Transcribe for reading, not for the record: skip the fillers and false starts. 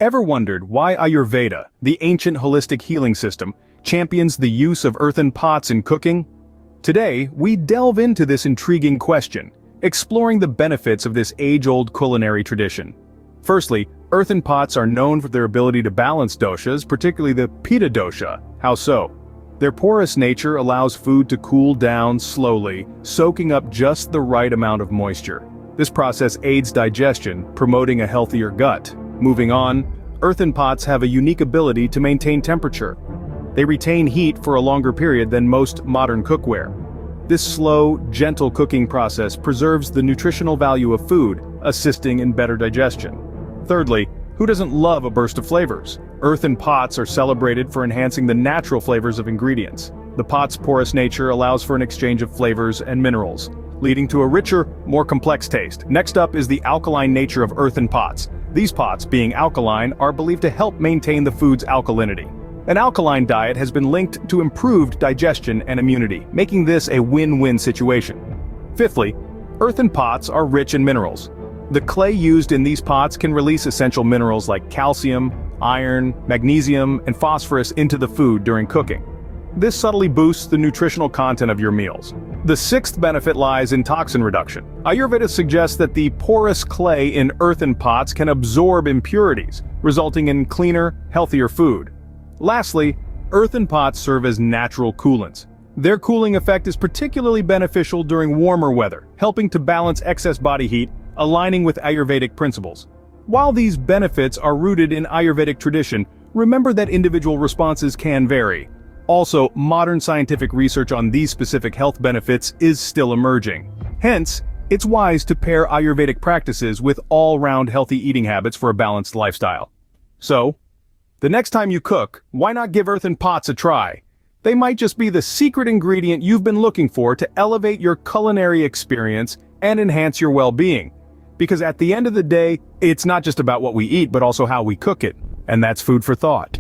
Ever wondered why Ayurveda, the ancient holistic healing system, champions the use of earthen pots in cooking? Today, we delve into this intriguing question, exploring the benefits of this age-old culinary tradition. Firstly, earthen pots are known for their ability to balance doshas, particularly the Pitta dosha. How so? Their porous nature allows food to cool down slowly, soaking up just the right amount of moisture. This process aids digestion, promoting a healthier gut. Moving on, earthen pots have a unique ability to maintain temperature. They retain heat for a longer period than most modern cookware. This slow, gentle cooking process preserves the nutritional value of food, assisting in better digestion. Thirdly, who doesn't love a burst of flavors? Earthen pots are celebrated for enhancing the natural flavors of ingredients. The pot's porous nature allows for an exchange of flavors and minerals, leading to a richer, more complex taste. Next up is the alkaline nature of earthen pots. These pots, being alkaline, are believed to help maintain the food's alkalinity. An alkaline diet has been linked to improved digestion and immunity, making this a win-win situation. Fifthly, earthen pots are rich in minerals. The clay used in these pots can release essential minerals like calcium, iron, magnesium, and phosphorus into the food during cooking. This subtly boosts the nutritional content of your meals. The sixth benefit lies in toxin reduction. Ayurveda suggests that the porous clay in earthen pots can absorb impurities, resulting in cleaner, healthier food. Lastly, earthen pots serve as natural coolants. Their cooling effect is particularly beneficial during warmer weather, helping to balance excess body heat, aligning with Ayurvedic principles. While these benefits are rooted in Ayurvedic tradition, remember that individual responses can vary. Also, modern scientific research on these specific health benefits is still emerging. Hence, it's wise to pair Ayurvedic practices with all-round healthy eating habits for a balanced lifestyle. So, the next time you cook, why not give earthen pots a try? They might just be the secret ingredient you've been looking for to elevate your culinary experience and enhance your well-being. Because at the end of the day, it's not just about what we eat but also how we cook it. And that's food for thought.